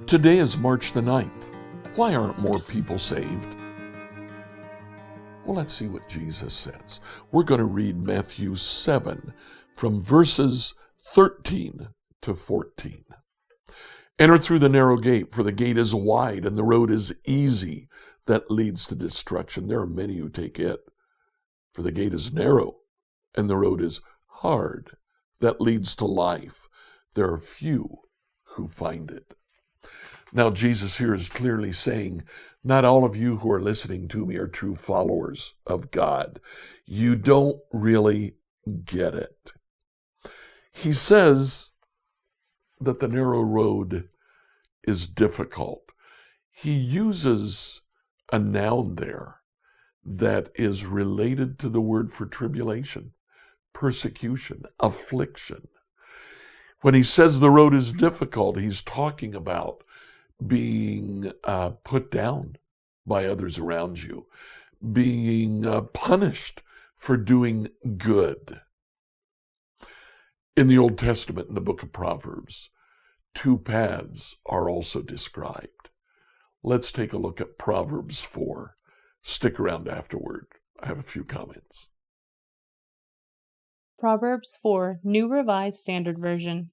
Today is March the 9th. Why aren't more people saved? Well, let's see what Jesus says. We're going to read Matthew 7 from verses 13 to 14. Enter through the narrow gate, for the gate is wide and the road is easy that leads to destruction. There are many who take it. For the gate is narrow and the road is hard that leads to life. There are few who find it. Now, Jesus here is clearly saying, not all of you who are listening to me are true followers of God. You don't really get it. He says that the narrow road is difficult. He uses a noun there that is related to the word for tribulation, persecution, affliction. When he says the road is difficult, he's talking about being put down by others around you, being punished for doing good. In the Old Testament, in the book of Proverbs, two paths are also described. Let's take a look at Proverbs 4. Stick around afterward. I have a few comments. Proverbs 4, New Revised Standard Version.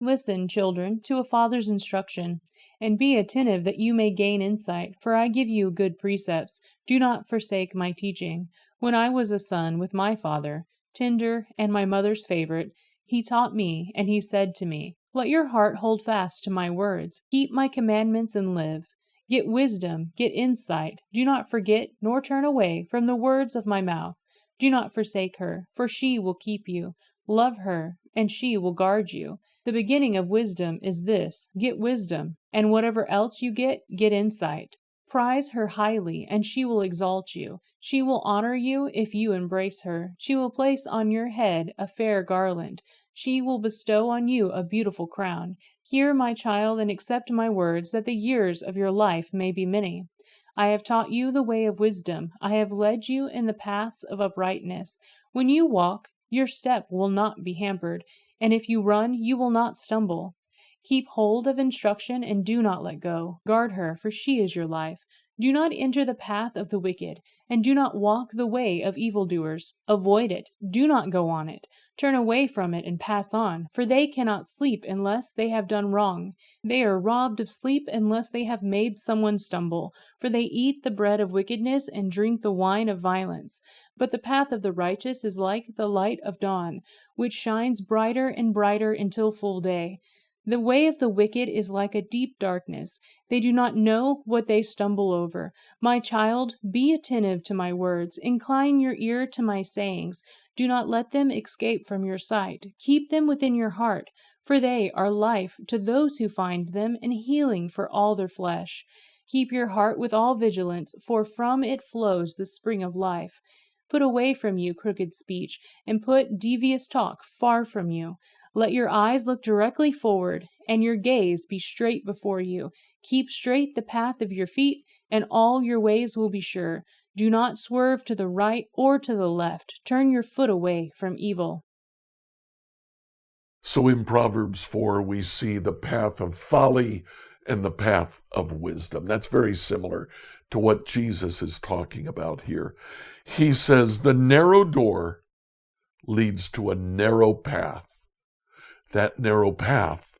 Listen, children, to a father's instruction, and be attentive that you may gain insight, for I give you good precepts. Do not forsake my teaching. When I was a son with my father, tender and my mother's favorite, he taught me, and he said to me, Let your heart hold fast to my words. Keep my commandments and live. Get wisdom, get insight. Do not forget nor turn away from the words of my mouth. Do not forsake her, for she will keep you. Love her, and she will guard you. The beginning of wisdom is this, get wisdom, and whatever else you get insight. Prize her highly, and she will exalt you. She will honor you if you embrace her. She will place on your head a fair garland. She will bestow on you a beautiful crown. Hear, my child, and accept my words, that the years of your life may be many. I have taught you the way of wisdom. I have led you in the paths of uprightness. When you walk, your step will not be hampered, and if you run, you will not stumble. Keep hold of instruction and do not let go. Guard her, for she is your life. Do not enter the path of the wicked, and do not walk the way of evildoers. Avoid it. Do not go on it. Turn away from it and pass on, for they cannot sleep unless they have done wrong. They are robbed of sleep unless they have made someone stumble, for they eat the bread of wickedness and drink the wine of violence. But the path of the righteous is like the light of dawn, which shines brighter and brighter until full day. The way of the wicked is like a deep darkness. They do not know what they stumble over. My child, be attentive to my words. Incline your ear to my sayings. Do not let them escape from your sight. Keep them within your heart, for they are life to those who find them and healing for all their flesh. Keep your heart with all vigilance, for from it flows the spring of life. Put away from you crooked speech, and put devious talk far from you. Let your eyes look directly forward, and your gaze be straight before you. Keep straight the path of your feet, and all your ways will be sure. Do not swerve to the right or to the left. Turn your foot away from evil. So in Proverbs 4, we see the path of folly and the path of wisdom. That's very similar to what Jesus is talking about here. He says the narrow door leads to a narrow path. That narrow path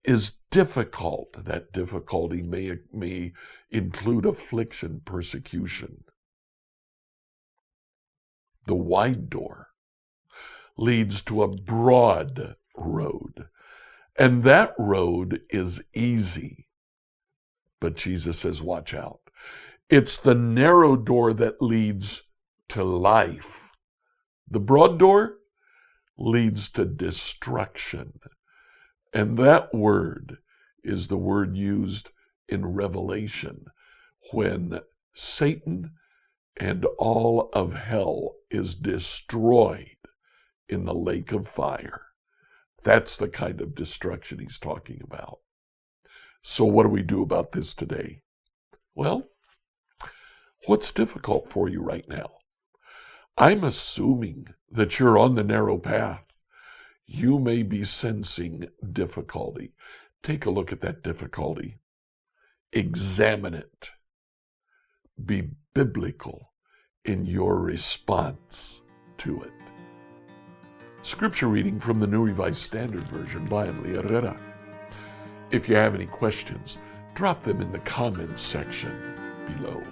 is difficult. That difficulty may include affliction, persecution. The wide door leads to a broad road, and that road is easy. But Jesus says, watch out. It's the narrow door that leads to life. The broad door leads to destruction. And that word is the word used in Revelation when Satan and all of hell is destroyed in the lake of fire. That's the kind of destruction he's talking about. So what do we do about this today? Well, what's difficult for you right now? I'm assuming that you're on the narrow path. You may be sensing difficulty. Take a look at that difficulty. Examine it. Be biblical in your response to it. Scripture reading from the New Revised Standard Version by Emily Herrera. If you have any questions, drop them in the comments section below.